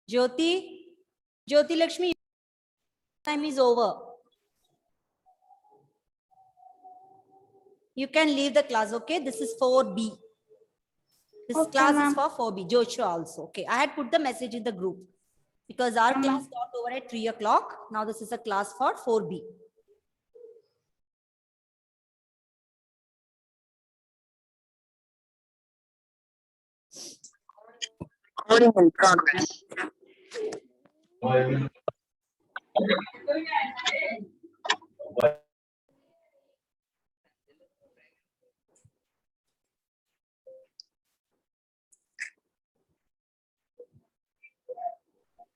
Jyoti Lakshmi, time is over. You can leave the class, okay? This is 4B. This class is for 4B. Joshua also. Okay, I had put the message in the group because our class got over at 3 o'clock. Now this is a class for 4B. Recording in progress.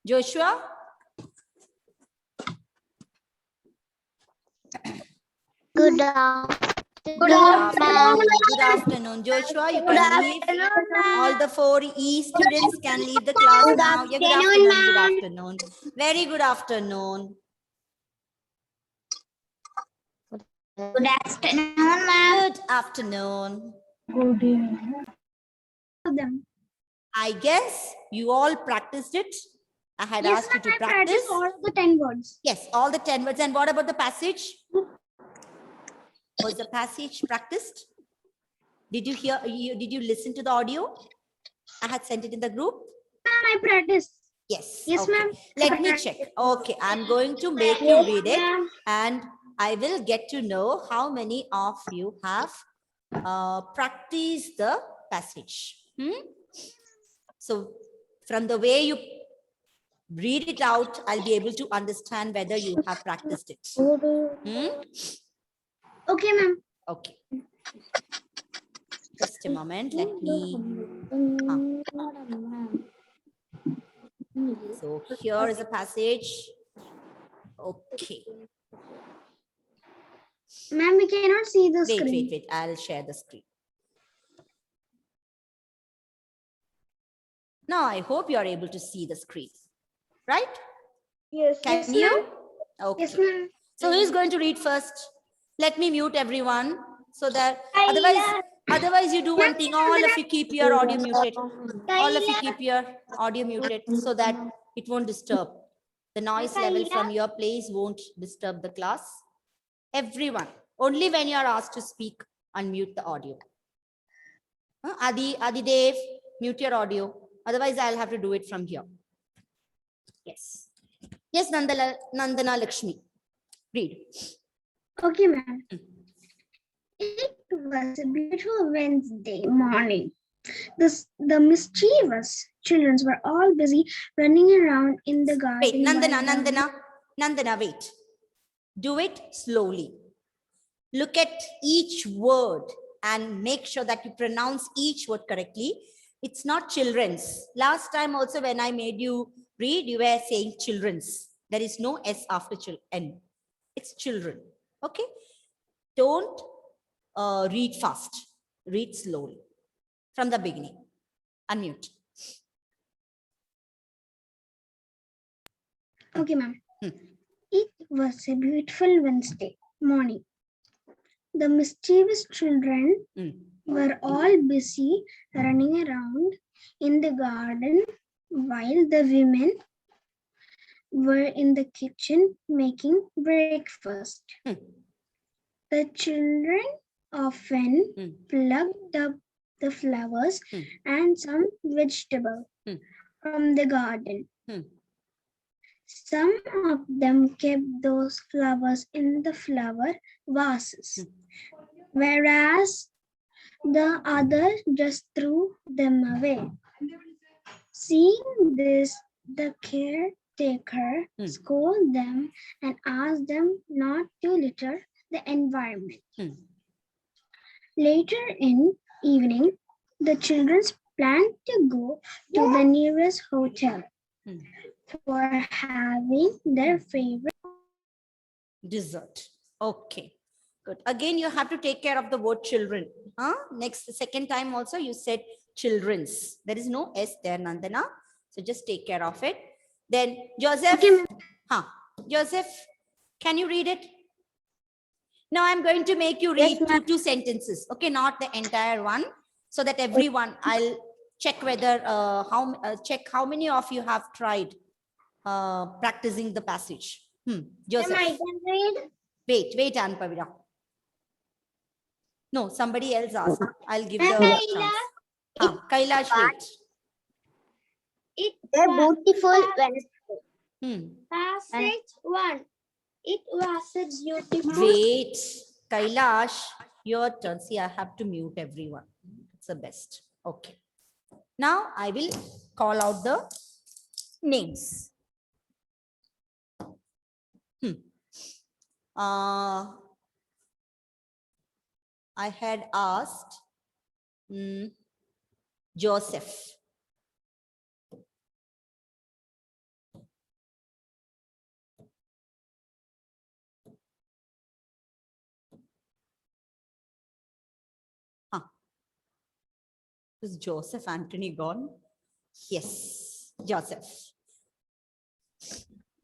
Joshua? Good afternoon. Good afternoon. Good afternoon. Joshua, you Good can leave. afternoon, ma'am. All the 4E students can leave the class Good now. Yeah, good afternoon, afternoon. Good ma'am. afternoon. Very good afternoon. Good afternoon, ma'am. Good afternoon. Good evening. I guess you all practiced it. I had Yes, asked you to ma'am, I practice. practiced all the 10 words. Yes, all the 10 words. And what about the passage? Was the passage practiced? Did you hear? Did you listen to the audio? I had sent it in the group. Ma'am, I practiced. Yes. Yes, okay. ma'am. Let me check. Okay, I'm going to make you read it, ma'am. and I will get to know how many of you have practiced the passage. So from the way you read it out, I'll be able to understand whether you have practiced it. Okay, ma'am. Okay. Just a moment. Let me. So here is a passage. Okay. Ma'am, we cannot see the screen. Wait. I'll share the screen. Now I hope you are able to see the screen, right? Yes. Can Yes, you? ma'am. Okay. Yes, ma'am. So who is going to read first? Let me mute everyone so that Tyler. otherwise you do one thing. All of you keep your audio muted. All of you Tyler. keep your audio muted so that it won't disturb. The noise level from your place won't disturb the class. Everyone, only when you are asked to speak, unmute the audio. Adi Dev, mute your audio. Otherwise, I'll have to do it from here. Yes. Yes, Nandana Lakshmi. Read. Okay, ma'am. It was a beautiful Wednesday morning. The mischievous children were all busy running around in the garden. Wait, Nandana, wait. Do it slowly. Look at each word and make sure that you pronounce each word correctly. It's not children's. Last time also when I made you read, you were saying children's. There is no S after N. It's children. Okay? Don't read fast. Read slowly. From the beginning. Unmute. Okay, ma'am. It was a beautiful Wednesday morning. The mischievous children were all busy running around in the garden while the women were in the kitchen making breakfast. The children often plucked up the flowers and some vegetable from the garden. Some of them kept those flowers in the flower vases, whereas the others just threw them away. Seeing this, the caretaker scolded them and asked them not to litter the environment. Later in evening, the children planned to go to the nearest hotel for having their favorite dessert. Okay, good. Again, you have to take care of the word children. Second time also you said children's. There is no S there, Nandana. So just take care of it. Then Joseph. Okay. Joseph, can you read it? Now I'm going to make you read two sentences. Okay, not the entire one. So that everyone, I'll check whether check how many of you have tried practicing the passage. Joseph. I can read. Wait, Anpavira. No, somebody else asked. I'll give the Kailash. chance. Kailash, wait. It A was beautiful Wednesday. passage 1. It was a beautiful. Wait, Kailash, your turn. See, I have to mute everyone. It's the best. Okay. Now I will call out the names. I had asked Joseph. Is Joseph Anthony gone? Yes, Joseph.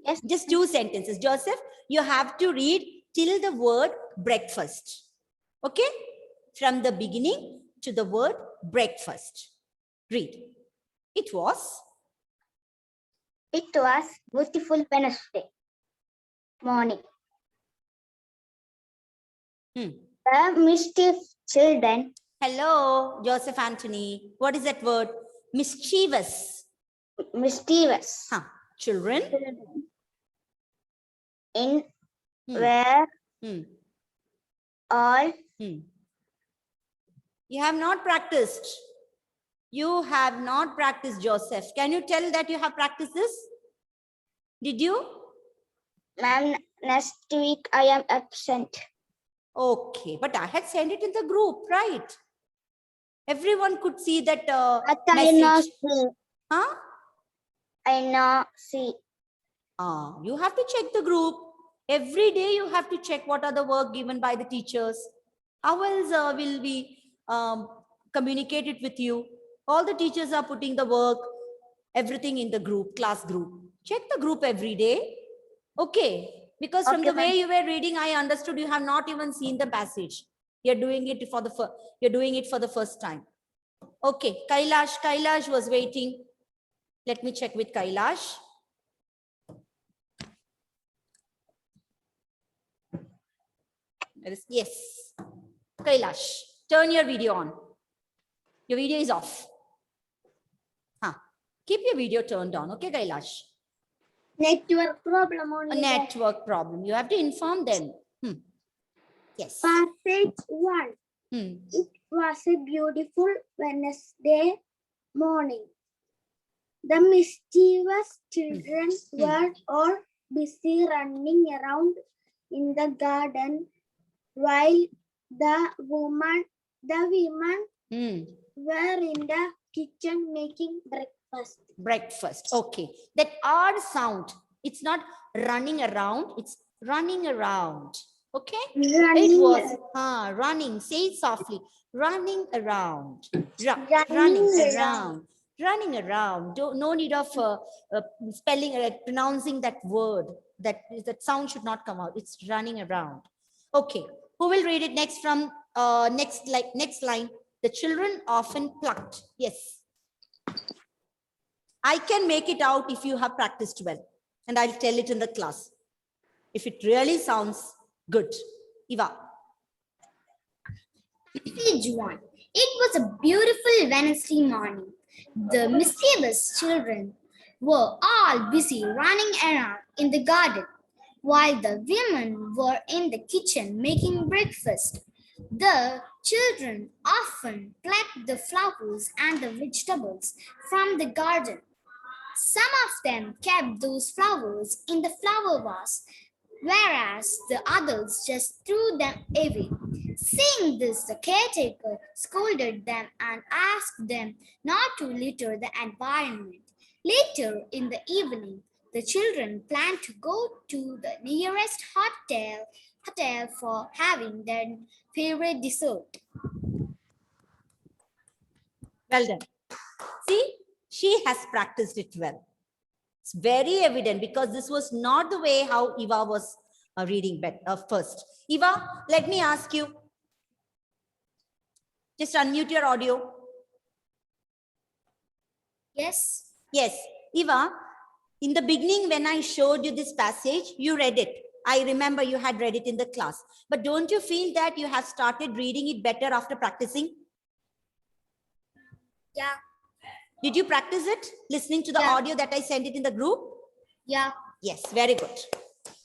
Yes. Just 2 sentences. Joseph, you have to read till the word breakfast. Okay? From the beginning to the word breakfast. Read. It was Beautiful Wednesday morning. The mischievous children. Hello, Joseph Anthony. What is that word? Mischievous. Mischievous. Children. In were all. You have not practiced. You have not practiced, Joseph. Can you tell that you have practiced this? Did you? Ma'am, next week I am absent. Okay, but I had sent it in the group, right? Everyone could see that I know see. Huh? I know see. You have to check the group. Every day you have to check what are the work given by the teachers. How else will we communicate it with you? All the teachers are putting the work, everything in the group, class group. Check the group every day. Okay. Because from the way you were reading, I understood you have not even seen the passage. You're doing it for the first time. Okay. Kailash was waiting. Let me check with Kailash. Yes. Kailash, turn your video on. Your video is off. Keep your video turned on. Okay, Kailash? Network problem only. A network problem. You have to inform them. Yes. Passage 1. It was a beautiful Wednesday morning. The mischievous children were all busy running around in the garden while the women were in the kitchen making breakfast. Breakfast. Okay. That R sound. It's not running around. It's running around. Okay. Running. It was running. Say it softly. Running around. Running around. Running around. No need of spelling, pronouncing that word. That sound should not come out. It's running around. Okay. Who will read it next from next line? The children often plucked. Yes. I can make it out if you have practiced well. And I'll tell it in the class. If it really sounds good. Eva. Page 1. It was a beautiful Wednesday morning. The mischievous children were all busy running around in the garden, while the women were in the kitchen making breakfast. The children often plucked the flowers and the vegetables from the garden. Some of them kept those flowers in the flower vase, whereas the others just threw them away. Seeing this, the caretaker scolded them and asked them not to litter the environment. Later in the evening, the children planned to go to the nearest hotel for having their favorite dessert. Well done. See, she has practiced it well. It's very evident because this was not the way how Eva was reading first. Eva, let me ask you. Just unmute your audio. Yes. Yes. Eva, in the beginning, when I showed you this passage, you read it. I remember you had read it in the class. But don't you feel that you have started reading it better after practicing? Yeah. Did you practice it? Listening to the Yeah. audio that I sent it in the group? Yeah. Yes, very good.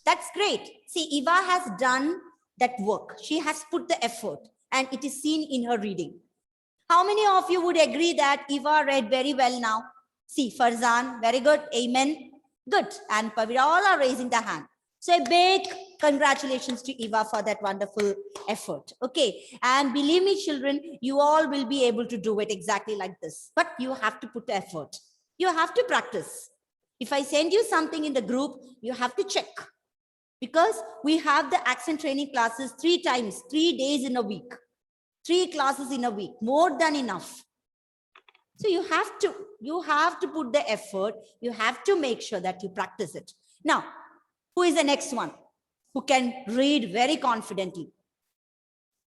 That's great. See, Eva has done that work. She has put the effort and it is seen in her reading. How many of you would agree that Eva read very well now? See, Farzan, very good. Amen. Good. And Pavir, all are raising the hand. So a big congratulations to Eva for that wonderful effort. Okay. And believe me, children, you all will be able to do it exactly like this. But you have to put effort. You have to practice. If I send you something in the group, you have to check. Because we have the accent training classes 3 times, 3 days in a week. 3 classes in a week, more than enough. So you have to put the effort. You have to make sure that you practice it. Now, who is the next one? Who can read very confidently?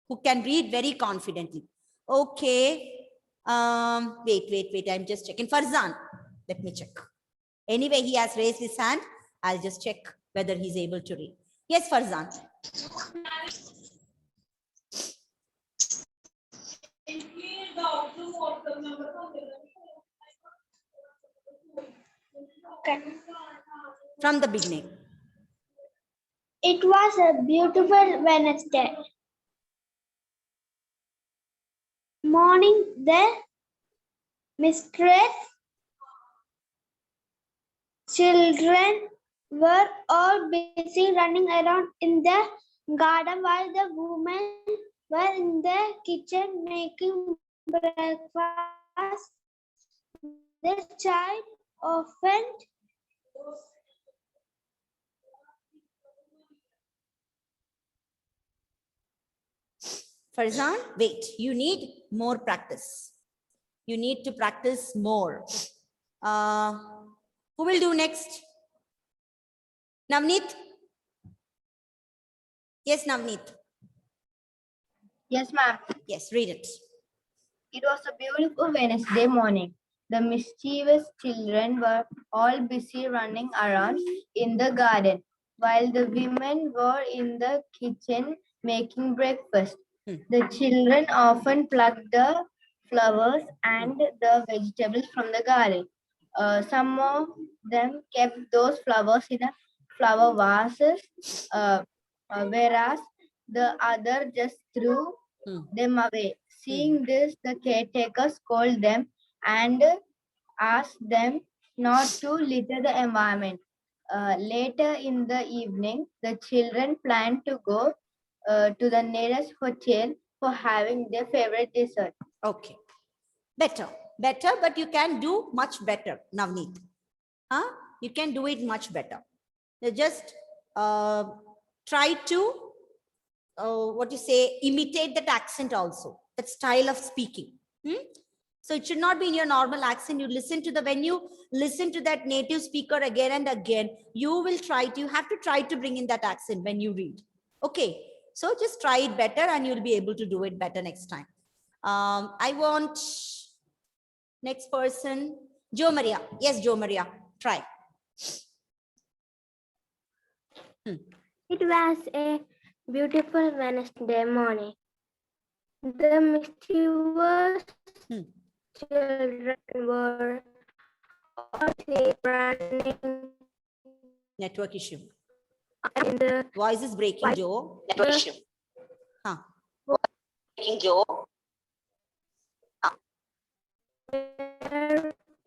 Who can read very confidently? Okay. Wait. I'm just checking. Farzan, let me check. Anyway, he has raised his hand. I'll just check whether he's able to read. Yes, Farzan. From the beginning. It was a beautiful Wednesday morning. The mistress children were all busy running around in the garden while the women were in the kitchen making breakfast. The child often Farzan, wait, you need more practice. You need to practice more. Who will do next? Navneet? Yes, Navneet. Yes, ma'am. Yes, read it. It was a beautiful Wednesday morning. The mischievous children were all busy running around in the garden, while the women were in the kitchen making breakfast. The children often plucked the flowers and the vegetables from the garden. Some of them kept those flowers in a flower vases, whereas the other just threw them away. Seeing this, the caretakers called them and asked them not to litter the environment. Later in the evening, the children planned to go to the nearest hotel for having their favorite dessert. Okay. Better, but you can do much better, Navneet. Huh? You can do it much better. You just try to, imitate that accent also, that style of speaking. So it should not be in your normal accent. When you listen to that native speaker again and again, you have to try to bring in that accent when you read. Okay. So just try it better and you'll be able to do it better next time. I want next person, Jo Maria. Yes, Jo Maria, try. It was a beautiful Wednesday morning. The mischievous children were all running Network issue. in the Voice is breaking, Jo. Network issue. Breaking, Jo.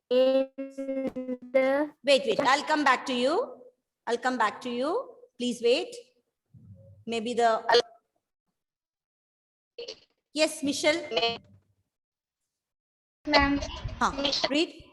In the Wait. I'll come back to you. Please wait. Maybe the... Yes, Michelle. Ma'am. Read.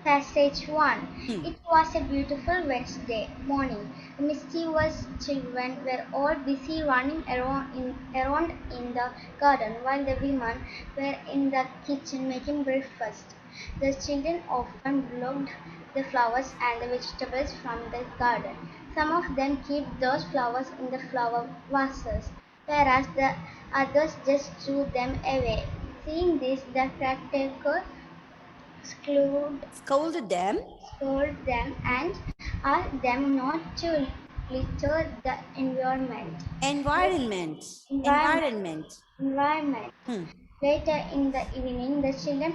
Passage 1. It was a beautiful Wednesday morning. The mischievous children were all busy running around in the garden while the women were in the kitchen making breakfast. The children often plucked the flowers and the vegetables from the garden. Some of them kept those flowers in the flower vases, whereas the others just threw them away. Seeing this, the caretaker scolded them, scold them and asked them not to litter the environment. environment. Hmm. Later in the evening, the children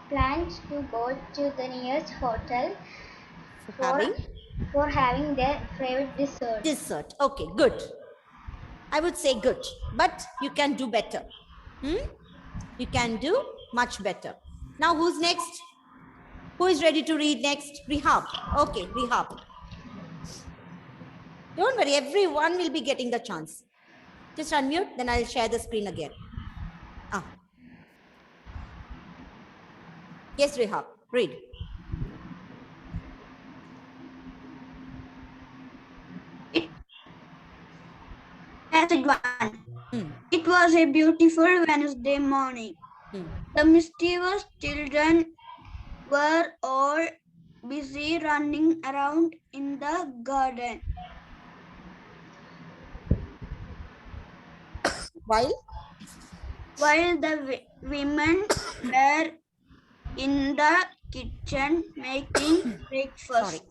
planned to go to the nearest hotel for, for having their favorite dessert. Dessert. Okay, good. I would say good, but you can do better. You can do much better. Now, who's next? Who is ready to read next? Rehab. Okay, Rehab. Don't worry, everyone will be getting the chance. Just unmute, then I'll share the screen again. Yes, Rehab, read. Passage 1. It was a beautiful Wednesday morning. The mischievous children were all busy running around in the garden. While the women were in the kitchen making breakfast.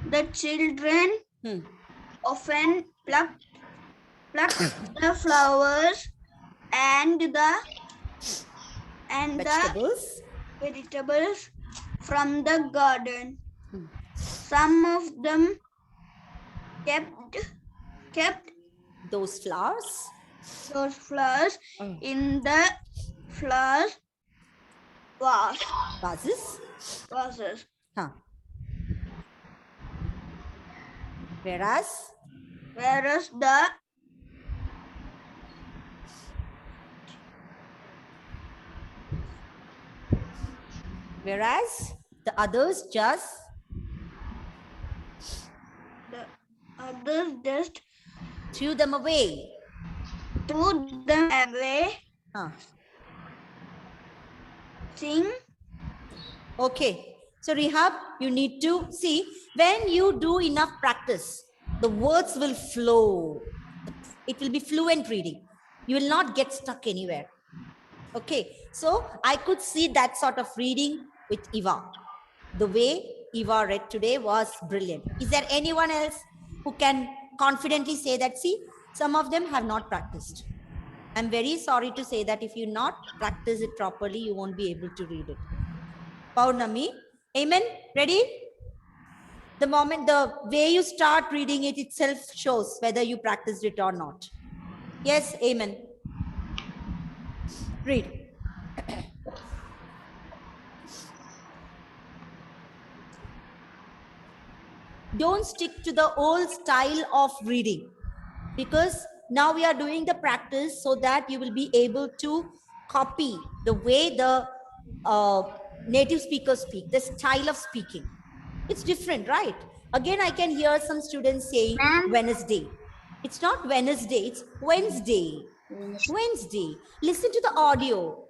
The children often plucked the flowers and the vegetables from the garden. Some of them kept those flowers in the flower vases. Whereas the others just threw them away. Sing. Okay. So Rehab, you need to see, when you do enough practice, the words will flow. It will be fluent reading. You will not get stuck anywhere. Okay. So I could see that sort of reading with Eva. The way Eva read today was brilliant. Is there anyone else who can confidently say that? See, some of them have not practiced. I'm very sorry to say that if you not practice it properly, you won't be able to read it. Paurnami, amen? Ready? The moment, the way you start reading it itself shows whether you practiced it or not. Yes, amen. Read. Don't stick to the old style of reading, because now we are doing the practice so that you will be able to copy the way the native speakers speak, the style of speaking. It's different, right? Again, I can hear some students saying Wednesday. It's not Wednesday, it's Wednesday. Wednesday. Listen to the audio.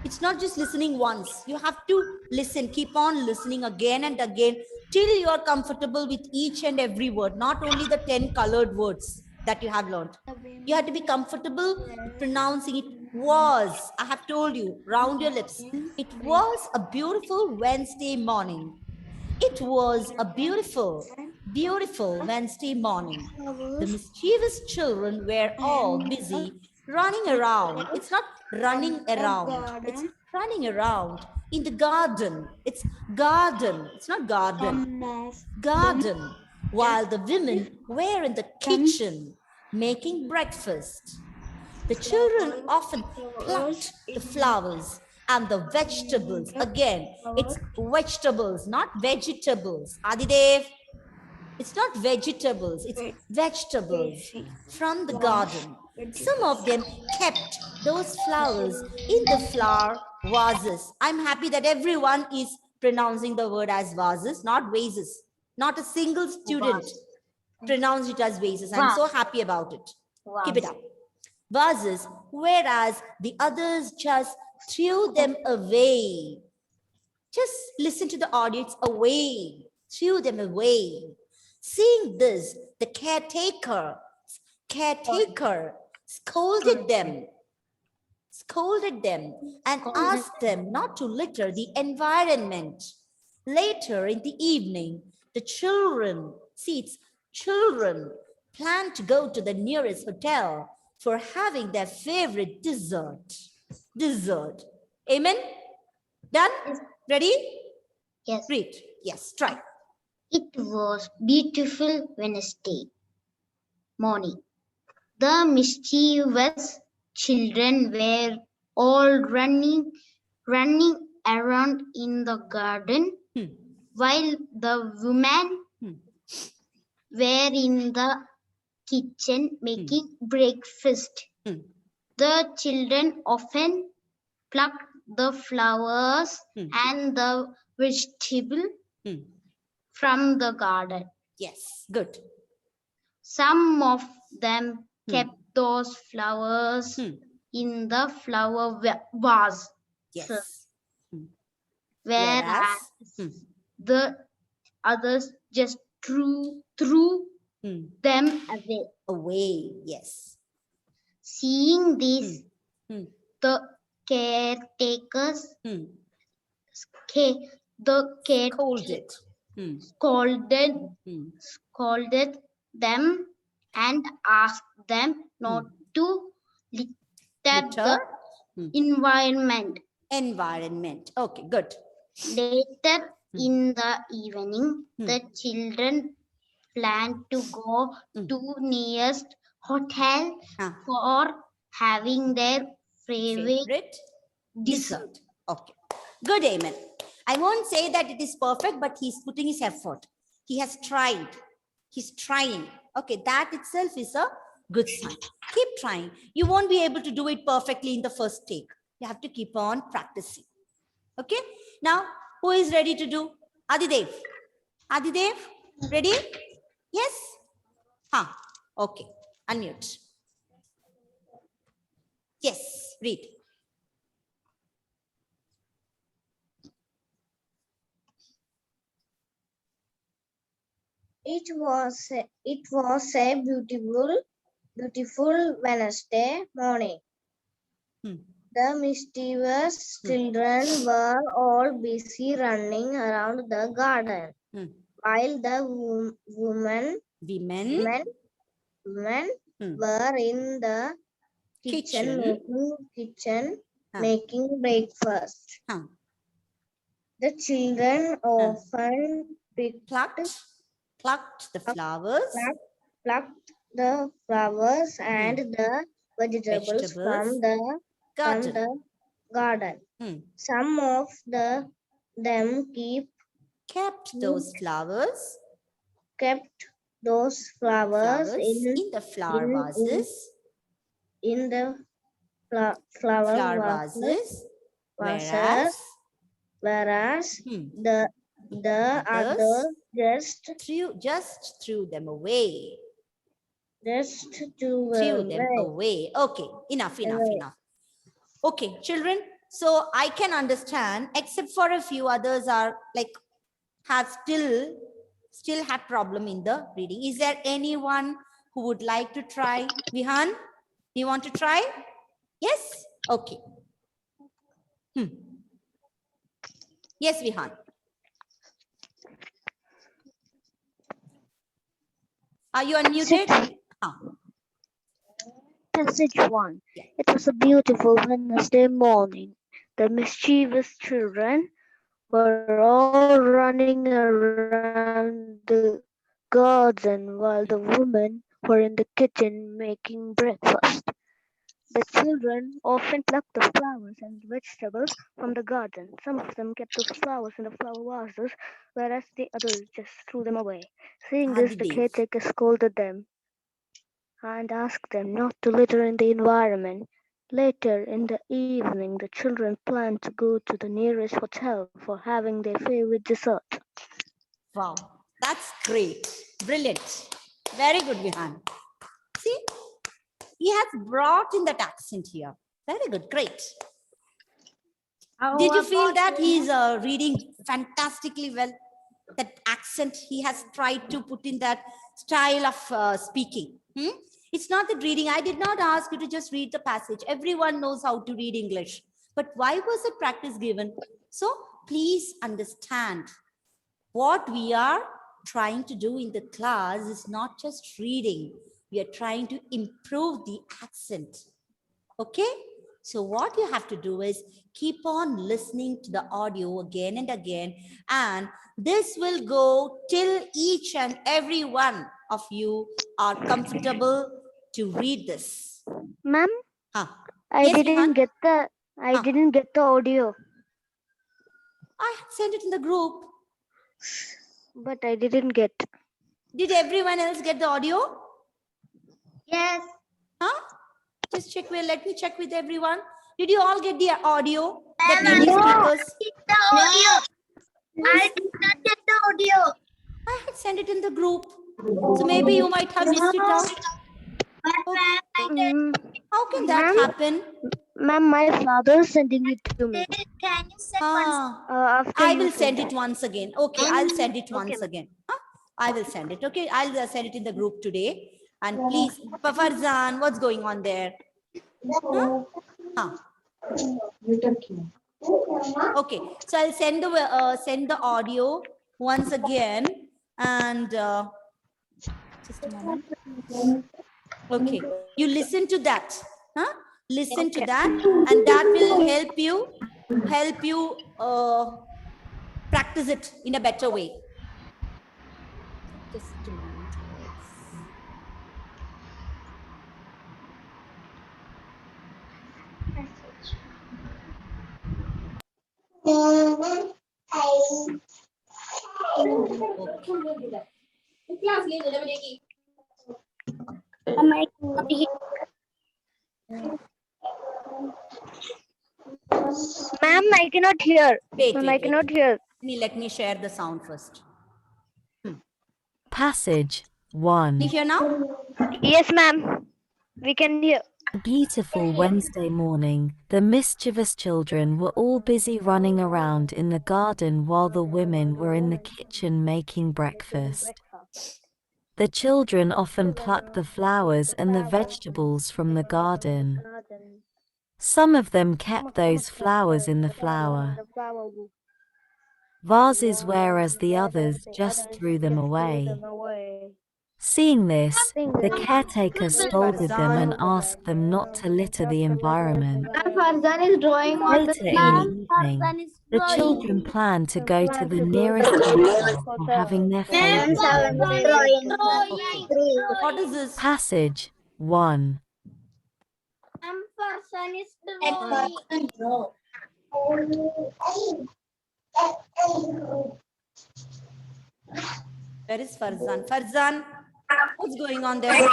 It's not just listening once. You have to listen, keep on listening again and again till you are comfortable with each and every word, not only the 10 colored words that you have learned. You have to be comfortable pronouncing it. Was, I have told you, round your lips. It was a beautiful Wednesday morning. It was a beautiful, beautiful Wednesday morning. The mischievous children were all busy running around. It's not running around. It's running around in the garden. It's garden. It's not garden. Garden. While the women were in the kitchen making breakfast. The children often plucked the flowers and the vegetables. Again, it's vegetables, not vegetables. Adidev, it's not vegetables, it's vegetables from the garden. Some of them kept those flowers in the flower vases. I'm happy that everyone is pronouncing the word as vases, not vases. Not a single student pronounced it as vases. I'm so happy about it. Keep it up. Vases, whereas the others just threw them away. Just listen to the audience. Away, threw them away. Seeing this, the caretaker scolded them. scolded them, and asked them not to litter the environment. Later in the evening, the children, see, it's children, planned to go to the nearest hotel for having their favorite dessert. Dessert. Amen? Done? Ready? Yes. Read. Yes, try. It was beautiful Wednesday morning. The mischievous children were all running around in the garden, while the women were in the kitchen making breakfast. The children often plucked the flowers and the vegetable from the garden. Yes, good. Some of them kept those flowers in the flower vase, Yes. whereas the others just threw them away. Away, yes. Seeing this, the caretakers Scolded. scolded them and asked them not to litter the environment. Okay, good. Later in the evening, the children planned to go to nearest hotel for having their favorite dessert. Okay, good, Amen. I won't say that it is perfect, but he's putting his effort. He has tried. He's trying. Okay, that itself is a good sign. Keep trying. You won't be able to do it perfectly in the first take. You have to keep on practicing. Okay, now who is ready to do? Adidev. Adidev, ready? Yes? Okay, unmute. Yes, read. It was a beautiful Wednesday morning. The mischievous children were all busy running around the garden, while the women were in the kitchen making breakfast. The children often plucked the flowers, and the vegetables from the garden. Some of them kept those flowers in the flower vases. In the flower vases, whereas the others just threw them away. Threw them away. Okay, enough. Okay, children. So I can understand, except for a few others are like have still had problem in the reading. Is there anyone who would like to try? Vihan, you want to try? Yes. Okay. Yes, Vihan. Are you unmuted? Passage 1. It was a beautiful Wednesday morning. The mischievous children were all running around the garden while the women were in the kitchen making breakfast. The children often plucked the flowers and vegetables from the garden. Some of them kept the flowers in the flower vases, whereas the others just threw them away. Seeing this, the caretaker scolded them and asked them not to litter in the environment. Later in the evening, the children planned to go to the nearest hotel for having their favorite dessert. Wow, that's great. Brilliant. Very good, Vihan. See, he has brought in that accent here. Very good, great. Did you feel that he's reading fantastically well? That accent, he has tried to put in that style of speaking. It's not that reading. I did not ask you to just read the passage. Everyone knows how to read English. But why was the practice given? So please understand, what we are trying to do in the class is not just reading. We are trying to improve the accent. Okay? So what you have to do is keep on listening to the audio again and again. And this will go till each and every one of you are comfortable to read this. Ma'am, Huh. I Yes, didn't Vihan? get the audio, I had sent it in the group. but I didn't get. Did everyone else get the audio? Yes. Huh? Just check. Well, let me check with everyone. Did you all get the audio? That native speakers. The audio. I did not get the audio. I had sent it in the group. So maybe you might have missed it out. Mm, How can that Ma'am? happen? Ma'am, my father is sending it to me. Can you send Ah, After I you will send send it once again. Okay, I'll send it once ma'am. again. Huh? I will send it. Okay, I'll send it in the group today. And please, Farzan, what's going on there? Huh? Huh. Okay, so I'll send the audio once again, and just a moment. Okay, you listen to that, huh? Listen to that, and that will help you practice it in a better way. Just a moment. Ma'am, I cannot hear. Wait, Ma'am, wait, I wait. cannot hear. Let me share the sound first. Passage Can 1. you hear now? Yes, ma'am. We can hear. A beautiful Wednesday morning, the mischievous children were all busy running around in the garden while the women were in the kitchen making breakfast. The children often plucked the flowers and the vegetables from the garden. Some of them kept those flowers in the flower vases, whereas the others just threw them away. Seeing this, the caretaker scolded them and asked them not to litter the environment. Farzan is drawing on the Later in the evening, the children planned to go to the nearest hotel for having their favorite breakfast. What is this? Passage 1. Where is Farzan? Farzan, what's going on there?